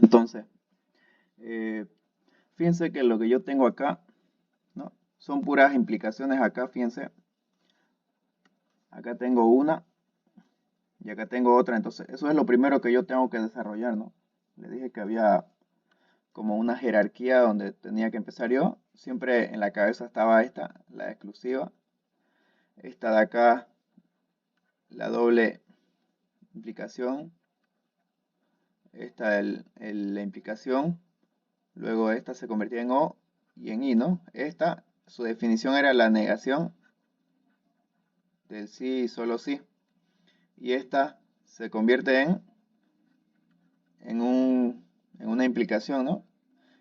Entonces, fíjense que lo que yo tengo acá, ¿no? Son puras implicaciones acá, fíjense. Acá tengo una y acá tengo otra. Entonces, eso es lo primero que yo tengo que desarrollar, ¿no? Les dije que había como una jerarquía donde tenía que empezar yo. Siempre en la cabeza estaba esta, la exclusiva. Esta de acá, la doble implicación. Esta la implicación. Luego esta se convertía en O y en I, ¿no? Esta, su definición era la negación del sí y solo sí. Y esta se convierte en una implicación, ¿no?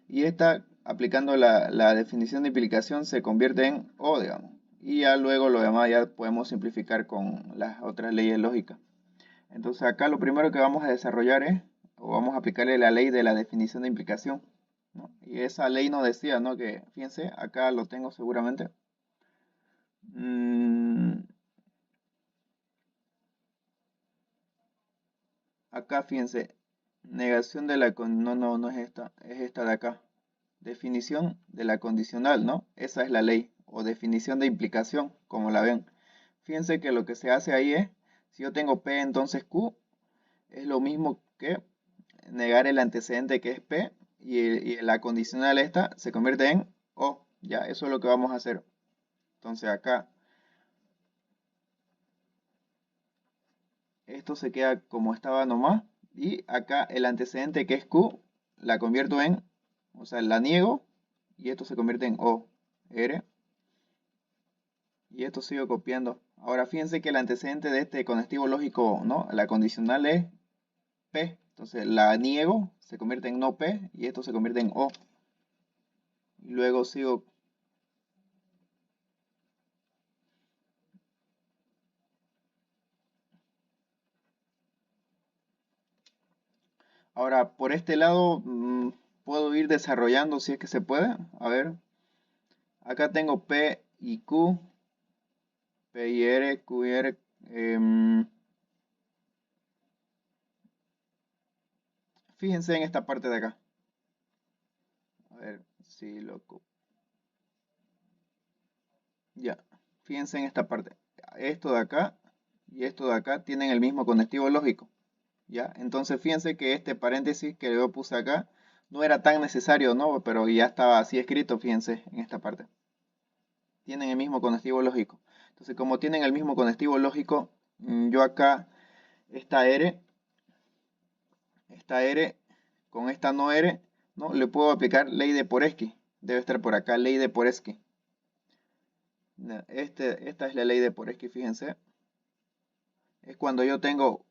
Y esta, aplicando la definición de implicación, se convierte en O, digamos. Y ya luego lo demás ya podemos simplificar con las otras leyes lógicas. Entonces acá lo primero que vamos a desarrollar es, o vamos a aplicarle la ley de la definición de implicación, ¿no? Y esa ley nos decía, ¿no? Que, fíjense, acá lo tengo seguramente. Acá, fíjense, negación de la... no es esta, es esta de acá. Definición de la condicional, ¿no? Esa es la ley, o definición de implicación, como la ven. Fíjense que lo que se hace ahí es, si yo tengo P, entonces Q, es lo mismo que negar el antecedente que es P, y la condicional esta se convierte en O. Ya, eso es lo que vamos a hacer. Entonces acá, esto se queda como estaba nomás, y acá el antecedente que es Q, la convierto en, o sea, la niego, y esto se convierte en O, R, y esto sigo copiando. Ahora fíjense que el antecedente de este conectivo lógico, ¿no? La condicional es P. Entonces la niego, se convierte en no P y esto se convierte en O. Y luego sigo. Ahora por este lado puedo ir desarrollando si es que se puede. A ver. Acá tengo P y Q. P y R, Q y R. Fíjense en esta parte de acá. A ver si lo... Ya. Fíjense en esta parte. Esto de acá y esto de acá tienen el mismo conectivo lógico. ¿Ya? Entonces fíjense que este paréntesis que yo puse acá no era tan necesario, ¿no? Pero ya estaba así escrito, fíjense en esta parte. Tienen el mismo conectivo lógico. Entonces como tienen el mismo conectivo lógico, yo acá esta R con esta no R, ¿no? Le puedo aplicar ley de Poresky. Debe estar por acá, ley de Poresky. Esta es la ley de Poresky, fíjense. Es cuando yo tengo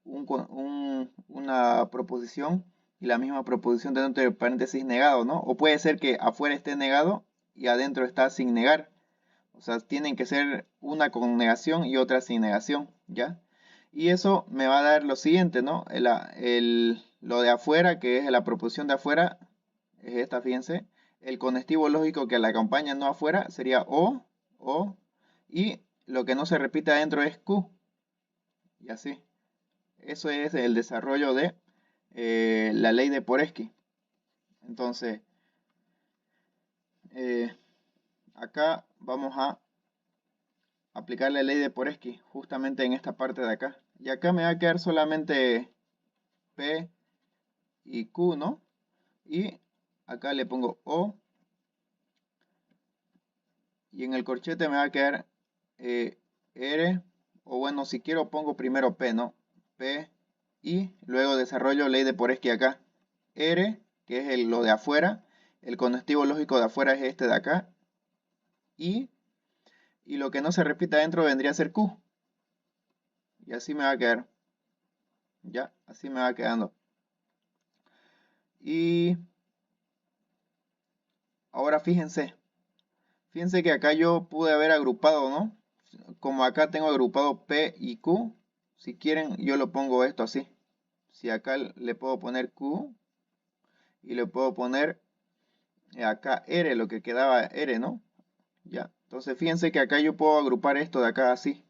una proposición y la misma proposición dentro del paréntesis negado, ¿no? O puede ser que afuera esté negado y adentro está sin negar. O sea, tienen que ser una con negación y otra sin negación, ¿ya? Y eso me va a dar lo siguiente, ¿no? Lo de afuera, que es la proposición de afuera, es esta, fíjense. El conectivo lógico que la acompaña no afuera sería O, y lo que no se repite adentro es Q, y así. Eso es el desarrollo de la ley de Poresky. Entonces, eh, acá vamos a aplicar la ley de Poresky justamente en esta parte de acá. Y acá me va a quedar solamente P y Q, ¿no? Y acá le pongo O. Y en el corchete me va a quedar R. O bueno, si quiero pongo primero P, ¿no? P y luego desarrollo ley de Poresky acá. R, que es lo de afuera. El conectivo lógico de afuera es este de acá. Y lo que no se repite adentro vendría a ser Q. Y así me va a quedar. Ya, así me va quedando. Y ahora fíjense. Fíjense que acá yo pude haber agrupado, ¿no? Como acá tengo agrupado P y Q. Si quieren, yo lo pongo esto así. Si acá le puedo poner Q y le puedo poner acá R, lo que quedaba R, ¿no? Ya. Entonces fíjense que acá yo puedo agrupar esto de acá así.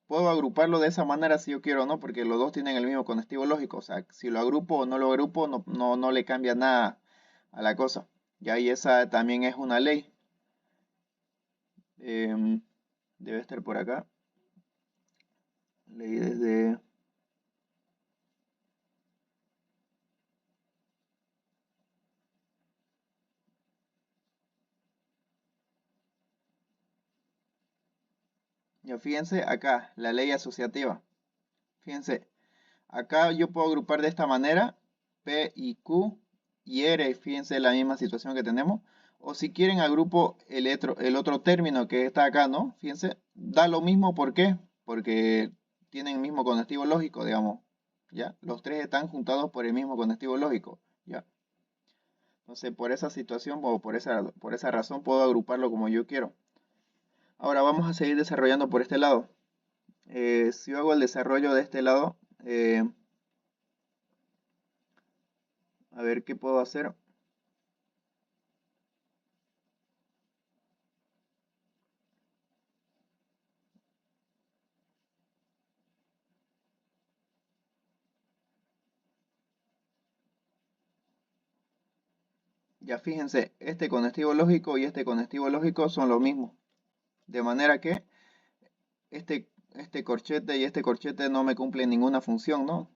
puedo agruparlo de esa manera si yo quiero o no, porque los dos tienen el mismo conectivo lógico. O sea, si lo agrupo o no lo agrupo, no le cambia nada a la cosa. Ya, y esa también es una ley. Em, Debe estar por acá. Ley desde... Ya, fíjense acá, la ley asociativa. Fíjense, acá yo puedo agrupar de esta manera P y Q y R, fíjense la misma situación que tenemos. O si quieren agrupo el otro término que está acá, ¿no? Fíjense, da lo mismo, ¿por qué? Porque tienen el mismo conectivo lógico, digamos, ¿ya? Los tres están juntados por el mismo conectivo lógico, ¿ya? Entonces, por esa situación o por esa razón puedo agruparlo como yo quiero. Ahora vamos a seguir desarrollando por este lado. Si yo hago el desarrollo de este lado, a ver qué puedo hacer. Ya fíjense, este conectivo lógico y este conectivo lógico son lo mismo. De manera que este corchete y este corchete no me cumplen ninguna función, ¿no?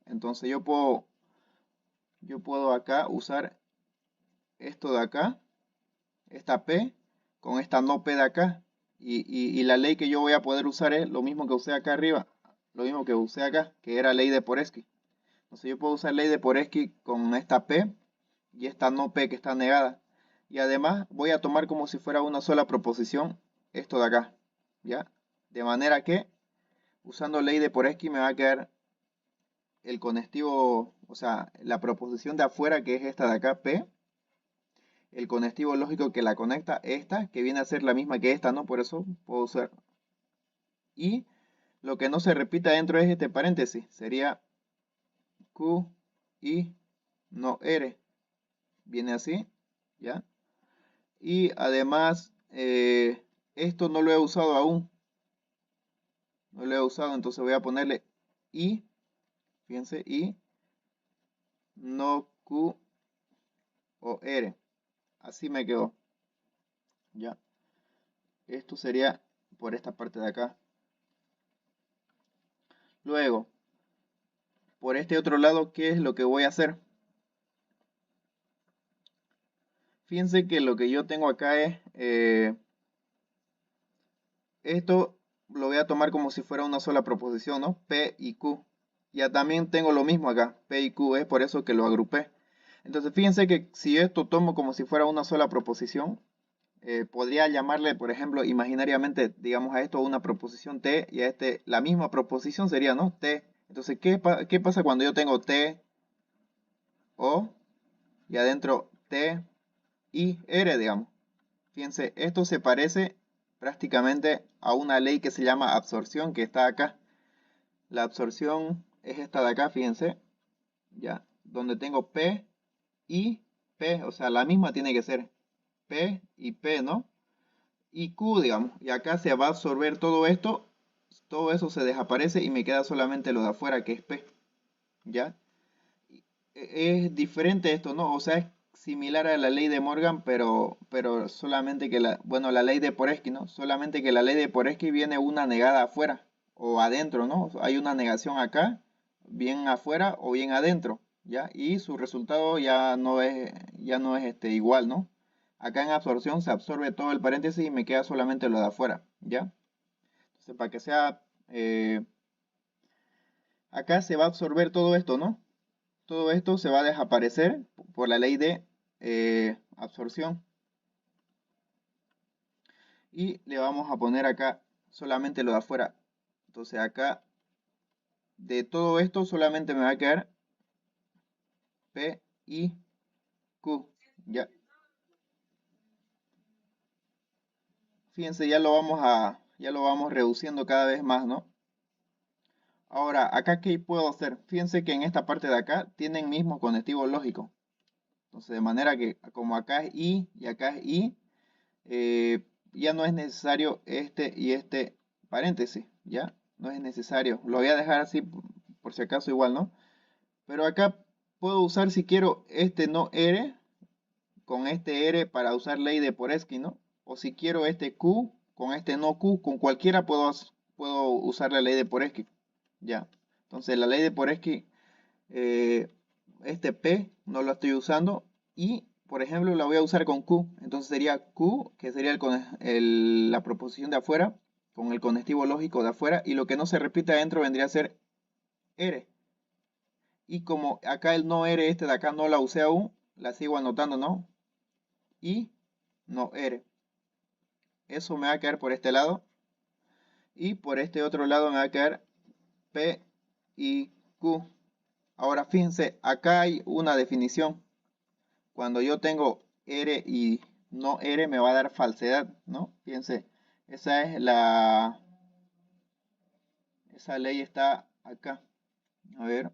Entonces yo puedo acá usar esto de acá, esta P, con esta no P de acá. Y la ley que yo voy a poder usar es lo mismo que usé acá arriba, lo mismo que usé acá, que era ley de Poresky. Entonces yo puedo usar ley de Poresky con esta P y esta no P que está negada. Y además voy a tomar como si fuera una sola proposición esto de acá, ¿ya? De manera que usando ley de Poresky me va a quedar el conectivo, o sea, la proposición de afuera que es esta de acá, P, el conectivo lógico que la conecta, esta, que viene a ser la misma que esta, ¿no? Por eso puedo usar. Y lo que no se repita dentro es este paréntesis, sería Q, I, no R. Viene así, ¿ya? Y además, esto no lo he usado aún. No lo he usado, entonces voy a ponerle I, fíjense, I, no Q o R. Así me quedó, ¿ya? Esto sería por esta parte de acá. Luego, por este otro lado, ¿qué es lo que voy a hacer? Fíjense que lo que yo tengo acá es, esto lo voy a tomar como si fuera una sola proposición, ¿no? P y Q. Ya también tengo lo mismo acá, P y Q, es por eso que lo agrupé. Entonces fíjense que si esto tomo como si fuera una sola proposición, podría llamarle, por ejemplo, imaginariamente, digamos a esto una proposición T y a este la misma proposición sería, ¿no? T. Entonces, ¿qué pasa cuando yo tengo T, O y adentro T, I, R, digamos? Fíjense, esto se parece prácticamente a una ley que se llama absorción que está acá. La absorción es esta de acá, fíjense, ya, donde tengo P y P, o sea, la misma tiene que ser P y P, ¿no? Y Q, digamos, y acá se va a absorber todo esto, todo eso se desaparece y me queda solamente lo de afuera que es P, ¿ya? Es diferente esto, ¿no? O sea, es similar a la ley de Morgan, pero solamente que bueno, la ley de Poresky, ¿no? Solamente que la ley de Poresky viene una negada afuera o adentro, ¿no? Hay una negación acá, bien afuera o bien adentro, ¿ya? Y su resultado ya no es igual, ¿no? Acá en absorción se absorbe todo el paréntesis y me queda solamente lo de afuera, ¿ya? Entonces, para que sea, acá se va a absorber todo esto, ¿no? Todo esto se va a desaparecer por la ley de absorción. Y le vamos a poner acá solamente lo de afuera. Entonces acá de todo esto solamente me va a quedar P y Q. Ya, fíjense, ya lo vamos reduciendo cada vez más, ¿no? Ahora, acá ¿qué puedo hacer? Fíjense que en esta parte de acá tienen mismo conectivo lógico. Entonces, de manera que como acá es I y acá es I, ya no es necesario este y este paréntesis, ¿ya? no es necesario. Lo voy a dejar así por si acaso igual, ¿no? Pero acá puedo usar si quiero este no R con este R para usar ley de Poresky, ¿no? O si quiero este Q con este no Q, con cualquiera puedo usar la ley de Poresky. Ya. Entonces la ley de Poresky, eh, este P no lo estoy usando y, por ejemplo, la voy a usar con Q. Entonces sería Q, que sería la proposición de afuera, con el conectivo lógico de afuera, y lo que no se repite adentro vendría a ser R. Y como acá el no R, este de acá no la usé aún, la sigo anotando, ¿no? Y no R. Eso me va a quedar por este lado. Y por este otro lado me va a quedar P y Q. Ahora fíjense, acá hay una definición. Cuando yo tengo R y no R me va a dar falsedad, ¿no? Fíjense, esa ley está acá. A ver,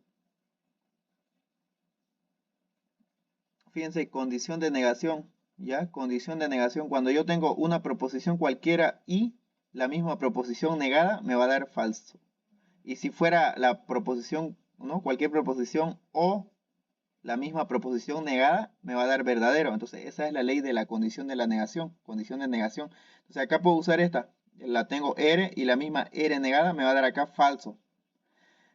fíjense, condición de negación, ¿ya? Condición de negación. Cuando yo tengo una proposición cualquiera y la misma proposición negada me va a dar falso. Y si fuera la proposición, ¿no? Cualquier proposición o la misma proposición negada me va a dar verdadero. Entonces, esa es la ley de la condición de la negación, condición de negación. Entonces, acá puedo usar esta. La tengo R y la misma R negada me va a dar acá falso.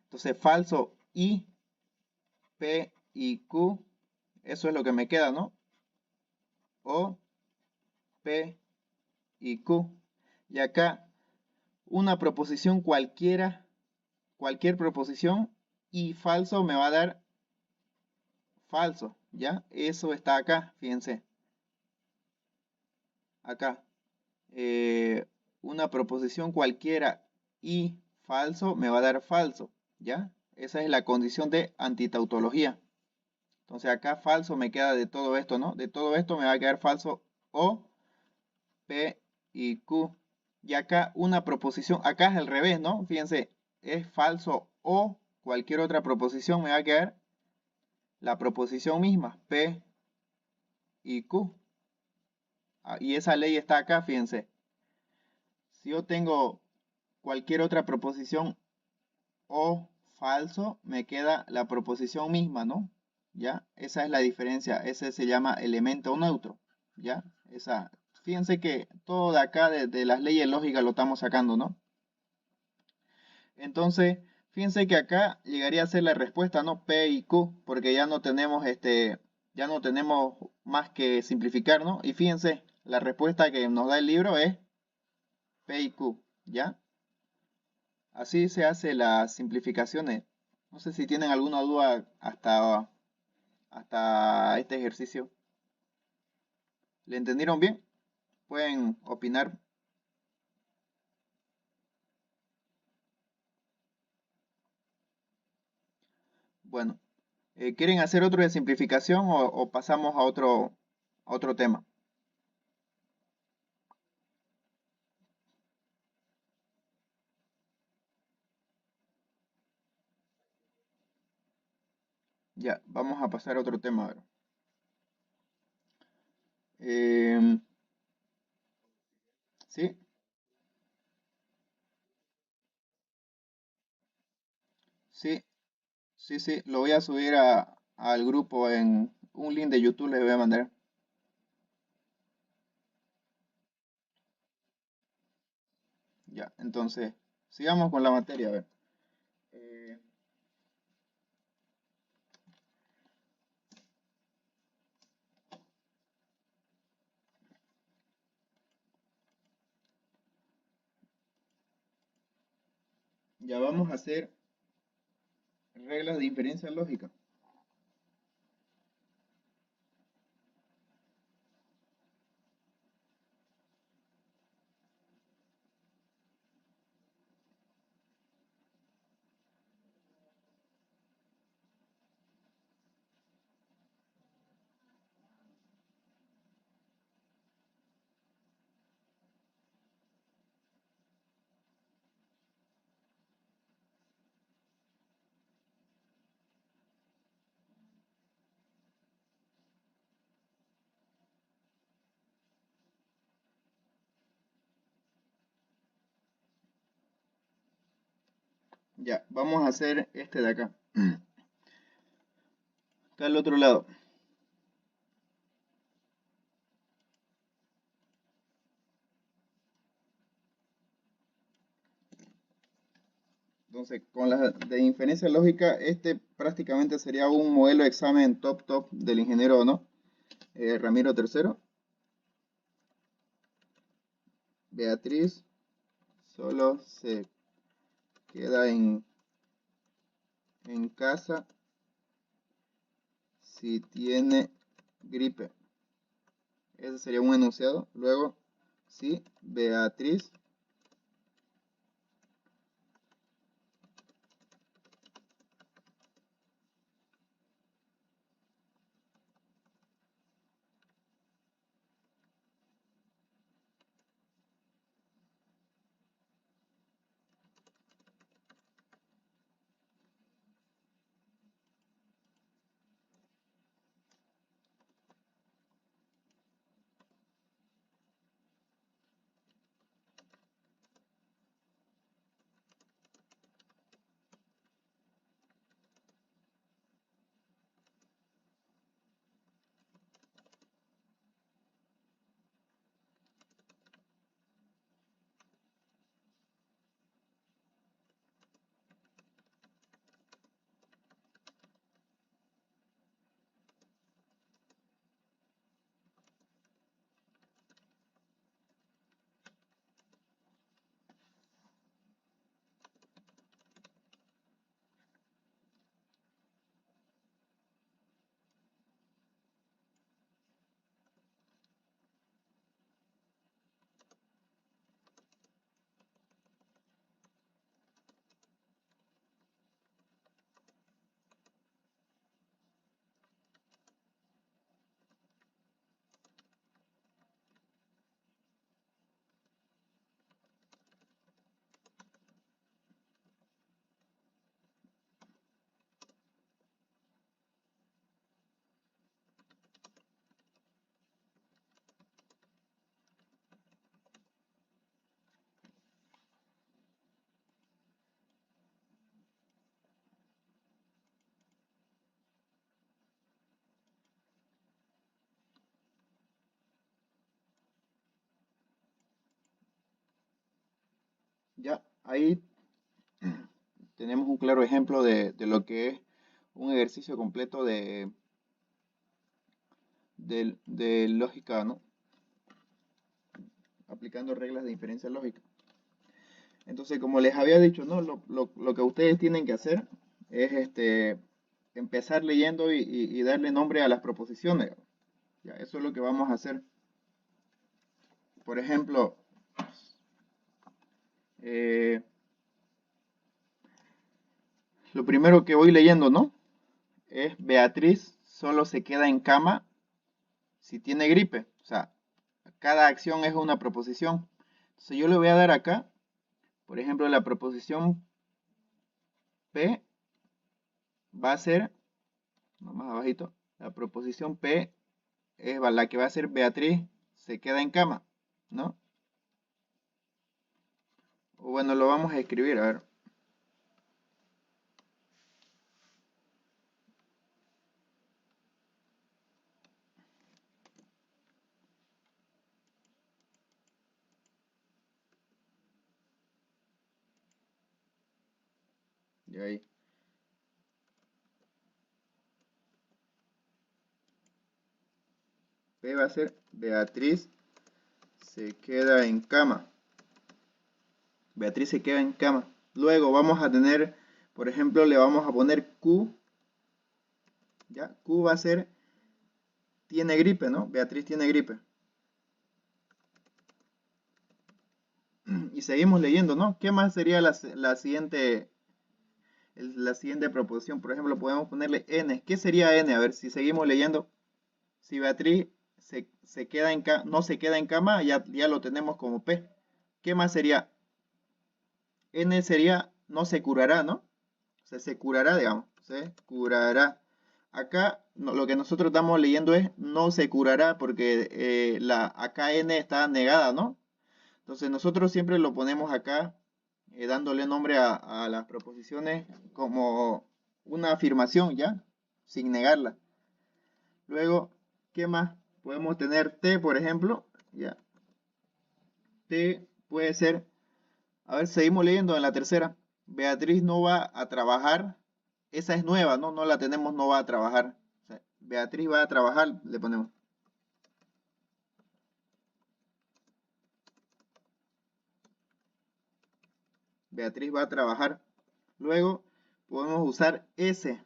Entonces, falso y P y Q, eso es lo que me queda, ¿no? O P y Q. Y acá, una proposición cualquiera, cualquier proposición y falso me va a dar falso, ¿ya? Eso está acá, fíjense. Acá. eh, una proposición cualquiera y falso me va a dar falso, ¿ya? Esa es la condición de antitautología. Entonces acá falso me queda de todo esto, ¿no? De todo esto me va a quedar falso O, P y Q. Y acá una proposición, acá es al revés, ¿no? Fíjense, es falso O, cualquier otra proposición me va a quedar la proposición misma, P y Q. Y esa ley está acá, fíjense. Si yo tengo cualquier otra proposición o falso, me queda la proposición misma, ¿no? ¿Ya? Esa es la diferencia. Ese se llama elemento neutro, ¿ya? Fíjense que todo de acá, de las leyes lógicas, lo estamos sacando, ¿no? Entonces, fíjense que acá llegaría a ser la respuesta, ¿no? P y Q, porque ya no tenemos más que simplificar, ¿no? Y fíjense, la respuesta que nos da el libro es P y Q, ¿ya? Así se hace las simplificaciones. No sé si tienen alguna duda hasta este ejercicio. ¿Le entendieron bien? Pueden opinar. Bueno, ¿quieren hacer otro de simplificación o pasamos a otro tema? Ya, vamos a pasar a otro tema. A ver. Em, sí, sí, sí, lo voy a subir al grupo en un link de YouTube, les voy a mandar. Ya, entonces, sigamos con la materia. A ver. Eh, ya vamos a hacer reglas de inferencia lógica. Ya, vamos a hacer este de acá. Acá al otro lado. Entonces, con la de inferencia lógica, este prácticamente sería un modelo de examen top del ingeniero, ¿no? Ramiro III. Beatriz solo se queda en casa si tiene gripe. Ese sería un enunciado. Luego, si Beatriz ya ahí tenemos un claro ejemplo de lo que es un ejercicio completo de lógica, ¿no? Aplicando reglas de inferencia lógica. Entonces, como les había dicho, ¿no? Lo que ustedes tienen que hacer es empezar leyendo y darle nombre a las proposiciones. Ya, eso es lo que vamos a hacer. Por ejemplo, eh, lo primero que voy leyendo, ¿no? Es Beatriz solo se queda en cama si tiene gripe. O sea, cada acción es una proposición. Entonces yo le voy a dar acá, por ejemplo, la proposición P va a ser, no, más abajito, la proposición P es la que va a ser Beatriz se queda en cama, ¿no? O bueno, lo vamos a escribir, a ver. Y ahí. P va a ser Beatriz se queda en cama. Beatriz se queda en cama. Luego vamos a tener, por ejemplo, le vamos a poner Q. ¿Ya? Q va a ser tiene gripe, ¿no? Beatriz tiene gripe. Y seguimos leyendo, ¿no? ¿Qué más sería la siguiente proposición? Por ejemplo, podemos ponerle N. ¿Qué sería N? A ver, si seguimos leyendo. Si Beatriz se queda no se queda en cama, ya lo tenemos como P. ¿Qué más sería? N sería no se curará, ¿no? O sea, se curará, digamos. Se curará. Acá lo que nosotros estamos leyendo es no se curará porque acá N está negada, ¿no? Entonces nosotros siempre lo ponemos acá dándole nombre a las proposiciones como una afirmación, ¿ya? Sin negarla. Luego, ¿qué más? Podemos tener T, por ejemplo, ¿ya? T puede ser, a ver, seguimos leyendo en la tercera. Beatriz no va a trabajar. Esa es nueva, ¿no? No la tenemos, no va a trabajar. O sea, Beatriz va a trabajar, le ponemos. Beatriz va a trabajar. Luego podemos usar S.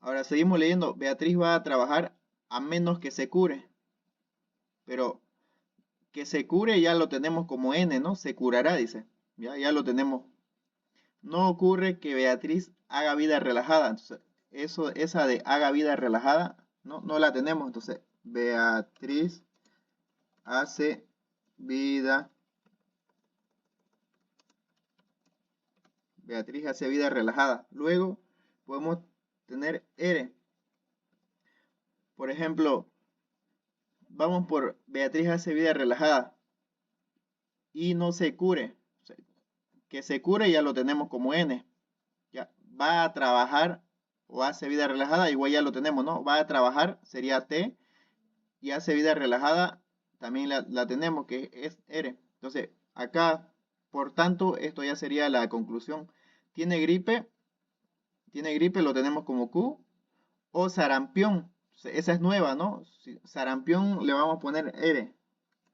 Ahora seguimos leyendo. Beatriz va a trabajar a menos que se cure. Pero que se cure ya lo tenemos como N, ¿no? Se curará, dice. Ya lo tenemos. No ocurre que Beatriz haga vida relajada. Entonces, esa de haga vida relajada, no la tenemos. Entonces, Beatriz hace vida. Beatriz hace vida relajada. Luego podemos tener R. Por ejemplo, vamos por Beatriz hace vida relajada y no se cure. O sea, que se cure ya lo tenemos como N. Ya va a trabajar o hace vida relajada, igual ya lo tenemos, ¿no? Va a trabajar sería T y hace vida relajada también la tenemos, que es R. Entonces, acá, por tanto, esto ya sería la conclusión. Tiene gripe, lo tenemos como Q, o sarampión, esa es nueva, ¿no? Sarampión le vamos a poner R.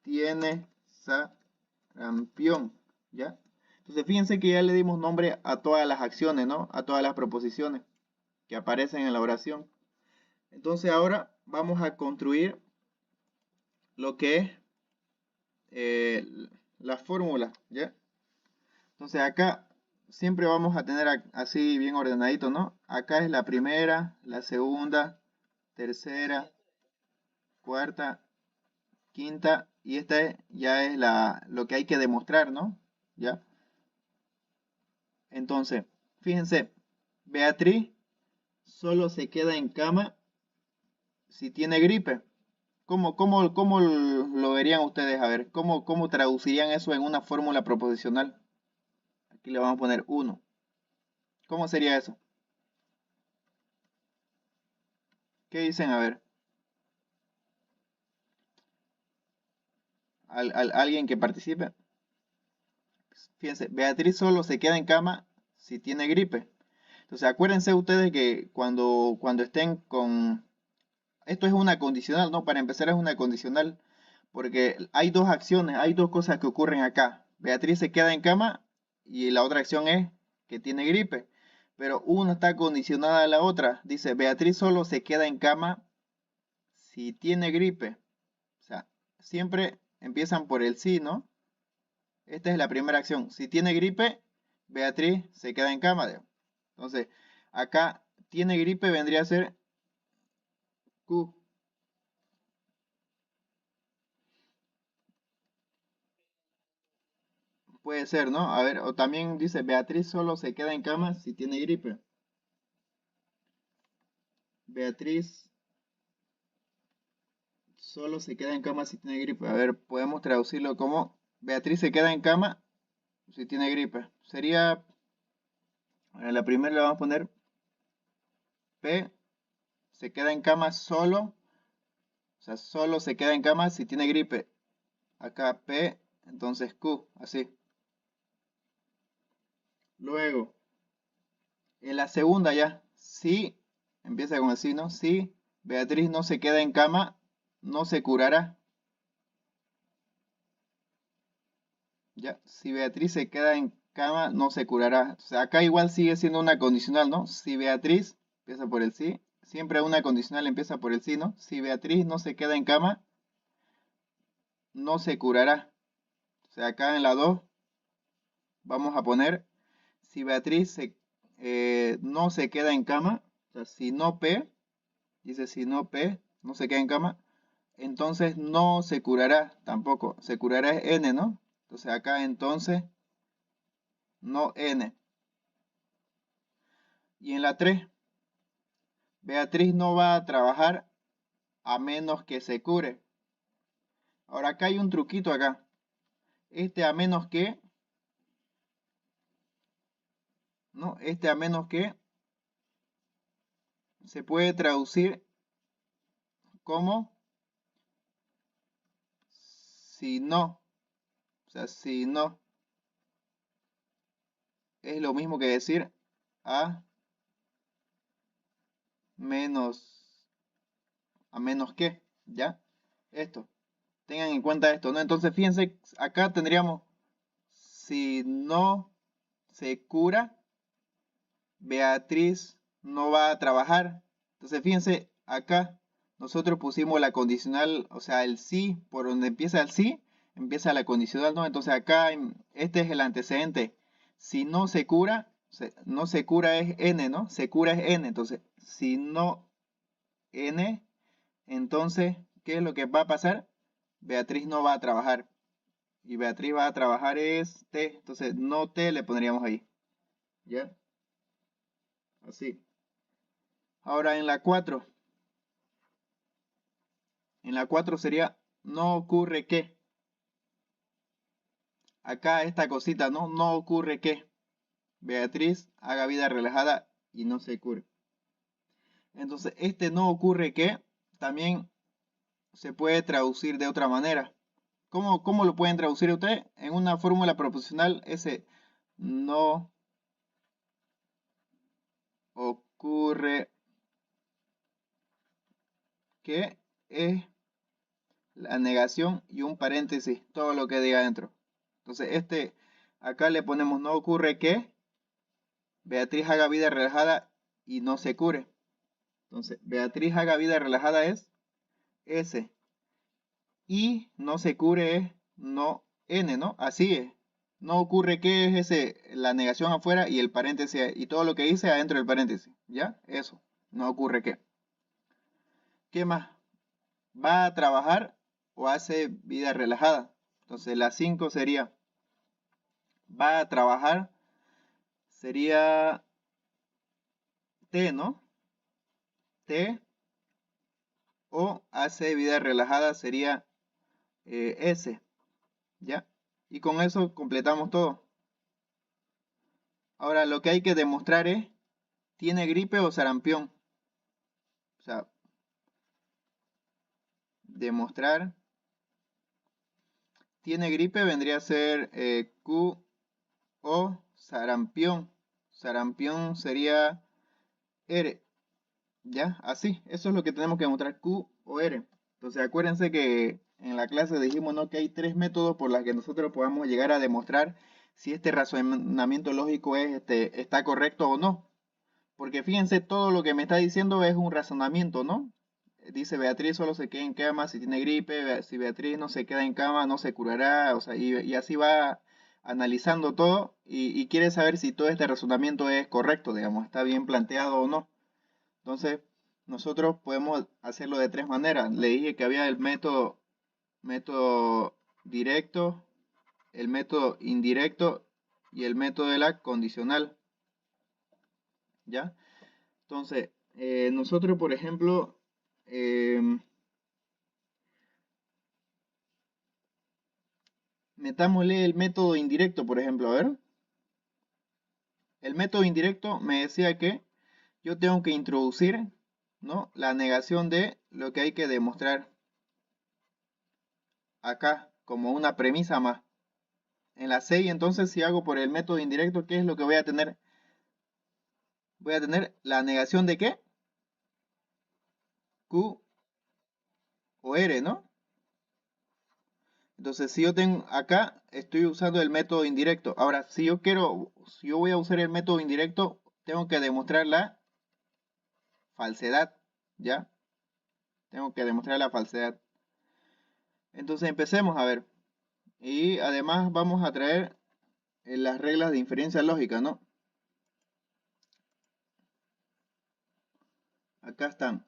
Tiene sarampión, ¿ya? Entonces, fíjense que ya le dimos nombre a todas las acciones, ¿no? A todas las proposiciones que aparecen en la oración. Entonces, ahora vamos a construir lo que es la fórmula, ¿ya? Entonces acá siempre vamos a tener así bien ordenadito, ¿no? Acá es la primera, la segunda, tercera, cuarta, quinta, y esta ya es lo que hay que demostrar, ¿no? ¿Ya? Entonces, fíjense, Beatriz solo se queda en cama si tiene gripe. ¿Cómo lo verían ustedes? A ver, ¿cómo traducirían eso en una fórmula proposicional? Aquí le vamos a poner 1. ¿Cómo sería eso? ¿Qué dicen? A ver. ¿Alguien que participe? Fíjense, Beatriz solo se queda en cama si tiene gripe. Entonces, acuérdense ustedes que cuando estén con... Esto es una condicional, ¿no? Para empezar es una condicional, porque hay dos acciones, hay dos cosas que ocurren acá. Beatriz se queda en cama y la otra acción es que tiene gripe. Pero una está condicionada a la otra. Dice, Beatriz solo se queda en cama si tiene gripe. O sea, siempre empiezan por el sí, ¿no? Esta es la primera acción. Si tiene gripe, Beatriz se queda en cama. Entonces, acá tiene gripe vendría a ser Q. Puede ser, ¿no? A ver, o también dice Beatriz solo se queda en cama si tiene gripe. Beatriz solo se queda en cama si tiene gripe. A ver, podemos traducirlo como Beatriz se queda en cama si tiene gripe. Sería, a la primera le vamos a poner P, se queda en cama solo, o sea, solo se queda en cama si tiene gripe. Acá P, entonces Q, así. Luego, en la segunda ya, si, empieza con el sí, ¿no? Si Beatriz no se queda en cama, no se curará. Ya, si Beatriz se queda en cama, no se curará. O sea, acá igual sigue siendo una condicional, ¿no? Si Beatriz, empieza por el sí, siempre una condicional empieza por el sí, ¿no? Si Beatriz no se queda en cama, no se curará. O sea, acá en la 2 vamos a poner, si Beatriz no se queda en cama, o sea, si no P, dice si no P, no se queda en cama, entonces no se curará tampoco. Se curará es N, ¿no? Entonces acá entonces no N. Y en la 3, Beatriz no va a trabajar a menos que se cure. Ahora acá hay un truquito acá. Este a menos que ¿no? Este a menos que se puede traducir como si no. O sea, si no es lo mismo que decir a menos, a menos que, ¿ya? Esto. Tengan en cuenta esto, ¿no? Entonces, fíjense, acá tendríamos, si no se cura, Beatriz no va a trabajar. Entonces, fíjense, acá nosotros pusimos la condicional, o sea, el sí, por donde empieza el sí, empieza la condicional, ¿no? Entonces, acá, este es el antecedente. Si no se cura, no se cura es n, ¿no? Se cura es n. Entonces, si no n, entonces, ¿qué es lo que va a pasar? Beatriz no va a trabajar. Y Beatriz va a trabajar es T. Entonces, no T le pondríamos ahí. ¿Ya? Así. Ahora en la 4. En la 4 sería no ocurre que. Acá esta cosita, ¿no? No ocurre que Beatriz haga vida relajada y no se cure. Entonces, este no ocurre que también se puede traducir de otra manera. ¿Cómo lo pueden traducir ustedes? En una fórmula proposicional, ese no ocurre que es la negación y un paréntesis, todo lo que diga adentro. Entonces, acá le ponemos no ocurre que Beatriz haga vida relajada y no se cure. Entonces, Beatriz haga vida relajada es S. Y no se cure es no N, ¿no? Así es. No ocurre que es ese, la negación afuera y el paréntesis y todo lo que dice adentro del paréntesis. ¿Ya? Eso. No ocurre que. ¿Qué más? ¿Va a trabajar o hace vida relajada? Entonces, la 5 sería va a trabajar, sería T, ¿no? T, o hace vida relajada sería S, ¿ya? Y con eso completamos todo. Ahora lo que hay que demostrar es, ¿tiene gripe o sarampión? O sea, demostrar, ¿tiene gripe? Vendría a ser Q o sarampión. Sarampión sería R, ¿ya? Así, eso es lo que tenemos que demostrar, Q o R. Entonces acuérdense que en la clase dijimos, ¿no?, que hay tres métodos por los que nosotros podamos llegar a demostrar si este razonamiento lógico está correcto o no. Porque fíjense, todo lo que me está diciendo es un razonamiento, ¿no? Dice Beatriz solo se queda en cama si tiene gripe, si Beatriz no se queda en cama no se curará, o sea, y así va analizando todo y quiere saber si todo este razonamiento es correcto, digamos, está bien planteado o no. Entonces, nosotros podemos hacerlo de tres maneras. Le dije que había el método directo, el método indirecto y el método de la condicional. ¿Ya? Entonces, nosotros, por ejemplo, metámosle el método indirecto, por ejemplo, a ver. El método indirecto me decía que yo tengo que introducir, ¿no?, la negación de lo que hay que demostrar acá como una premisa más. En la 6, entonces, si hago por el método indirecto, ¿qué es lo que voy a tener? Voy a tener la negación de ¿qué? Q o R, ¿no? Entonces, si yo tengo acá, estoy usando el método indirecto. Ahora, si yo voy a usar el método indirecto, tengo que demostrar la falsedad, ¿ya? Tengo que demostrar la falsedad. Entonces, empecemos a ver. Y además vamos a traer las reglas de inferencia lógica, ¿no? Acá están.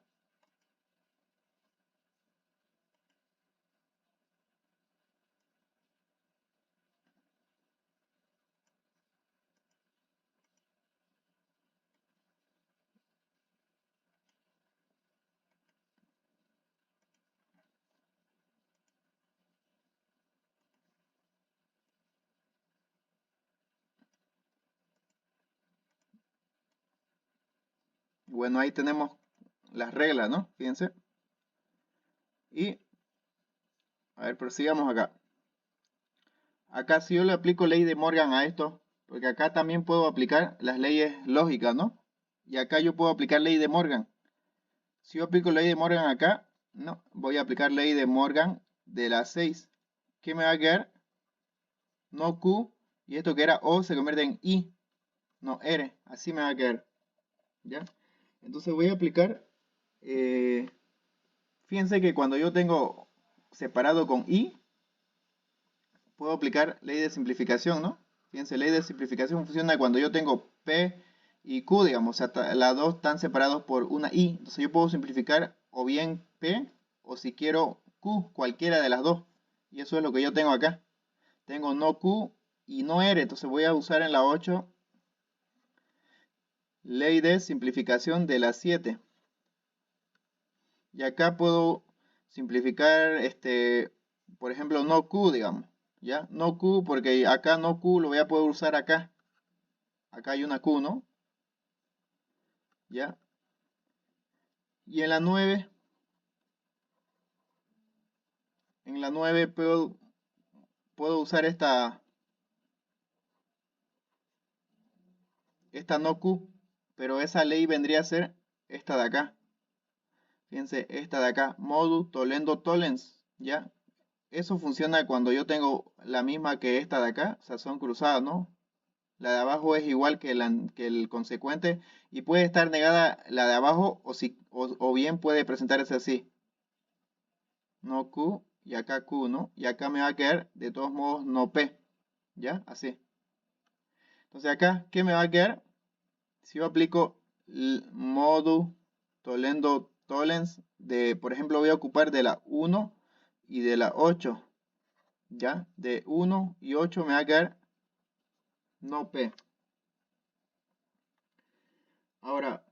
Bueno, ahí tenemos las reglas, ¿no? Fíjense. Y, a ver, prosigamos acá. Acá si yo le aplico ley de Morgan a esto, porque acá también puedo aplicar las leyes lógicas, ¿no? Y acá yo puedo aplicar ley de Morgan. Si yo aplico ley de Morgan acá, no, voy a aplicar ley de Morgan de las 6. ¿Qué me va a quedar? No Q, y esto que era O se convierte en I, no R, así me va a quedar, ¿ya? Entonces voy a aplicar, fíjense que cuando yo tengo separado con I, puedo aplicar ley de simplificación, ¿no? Fíjense, ley de simplificación funciona cuando yo tengo P y Q, digamos, o sea, las dos están separados por una I. Entonces yo puedo simplificar o bien P o si quiero Q, cualquiera de las dos. Y eso es lo que yo tengo acá. Tengo no Q y no R, entonces voy a usar en la 8 ley de simplificación de la 7. Y acá puedo simplificar, por ejemplo, no Q, digamos. ¿Ya? No Q, porque acá no Q lo voy a poder usar acá. Acá hay una Q, ¿no? ¿Ya? Y en la 9 puedo usar esta no Q, pero esa ley vendría a ser esta de acá. Fíjense, esta de acá, modu tollendo tollens, ¿ya? Eso funciona cuando yo tengo la misma que esta de acá, o sea, son cruzadas, ¿no? La de abajo es igual que el consecuente y puede estar negada la de abajo o bien puede presentarse así. No Q y acá Q, ¿no? Y acá me va a quedar de todos modos no P, ¿ya? Así. Entonces acá, ¿qué me va a quedar? Si yo aplico el modu tollendo tollens por ejemplo, voy a ocupar de la 1 y de la 8, ¿ya? De 1 y 8 me va a quedar no P. Ahora,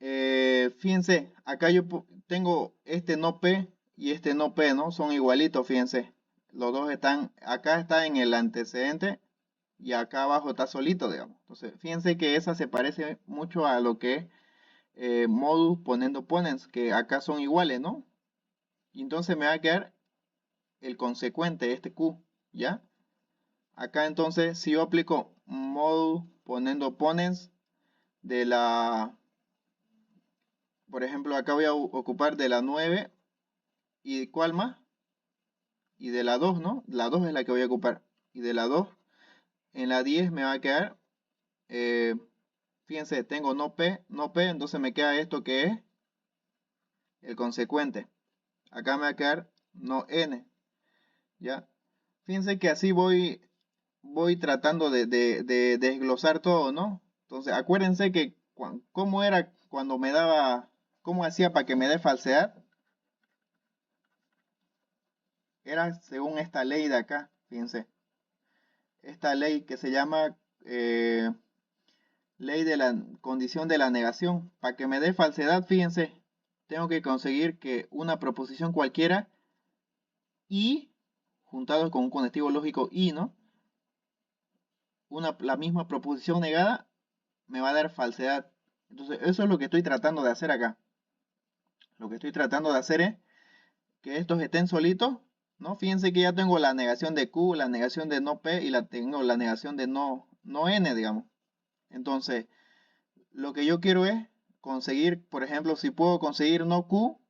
fíjense, acá yo tengo este no P y este no P, ¿no? Son igualitos, fíjense. Los dos están, acá está en el antecedente y acá abajo está solito, digamos. Entonces, fíjense que esa se parece mucho a lo que es modus ponendo ponens, que acá son iguales, ¿no? Y entonces me va a quedar el consecuente, este Q, ¿ya? Acá entonces, si yo aplico modus ponendo ponens de la, por ejemplo, acá voy a ocupar de la 9 y ¿cuál más? Y de la 2, ¿no? La 2 es la que voy a ocupar. Y de la 2, en la 10 me va a quedar, eh, fíjense, tengo no P, no P, entonces me queda esto que es el consecuente. Acá me va a quedar no N, ¿ya? Fíjense que así voy tratando de desglosar todo, ¿no? Entonces, acuérdense que cómo era cuando me daba, cómo hacía para que me dé falsedad. Era según esta ley de acá, fíjense. Esta ley que se llama ley de la condición de la negación. Para que me dé falsedad, fíjense, tengo que conseguir que una proposición cualquiera y juntado con un conectivo lógico y, ¿no? La misma proposición negada me va a dar falsedad. Entonces, eso es lo que estoy tratando de hacer acá. Lo que estoy tratando de hacer es que estos estén solitos, ¿no? Fíjense que ya tengo la negación de Q, la negación de no P y tengo la negación de no N, digamos. Entonces, lo que yo quiero es conseguir, por ejemplo, si puedo conseguir no Q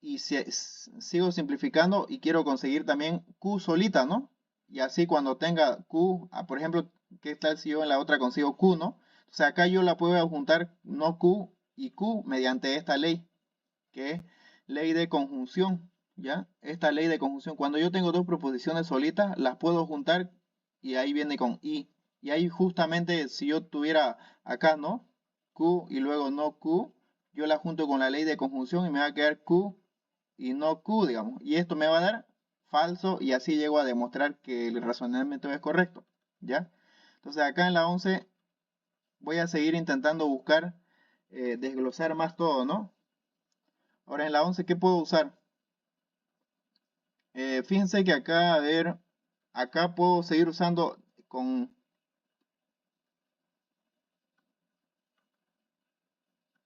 y sigo simplificando y quiero conseguir también Q solita, ¿no? Y así cuando tenga Q, por ejemplo, ¿qué tal si yo en la otra consigo Q, ¿no? O sea, acá yo la puedo juntar no Q y Q mediante esta ley, que es ley de conjunción, ¿ya? Esta ley de conjunción, cuando yo tengo dos proposiciones solitas, las puedo juntar y ahí viene con I. Y ahí justamente si yo tuviera acá, ¿no? Q y luego no Q, yo la junto con la ley de conjunción y me va a quedar Q y no Q, digamos. Y esto me va a dar falso y así llego a demostrar que el razonamiento es correcto, ¿ya? Entonces acá en la 11 voy a seguir intentando buscar, desglosar más todo, ¿no? Ahora en la 11, ¿qué puedo usar? Fíjense que acá, a ver, acá puedo seguir usando con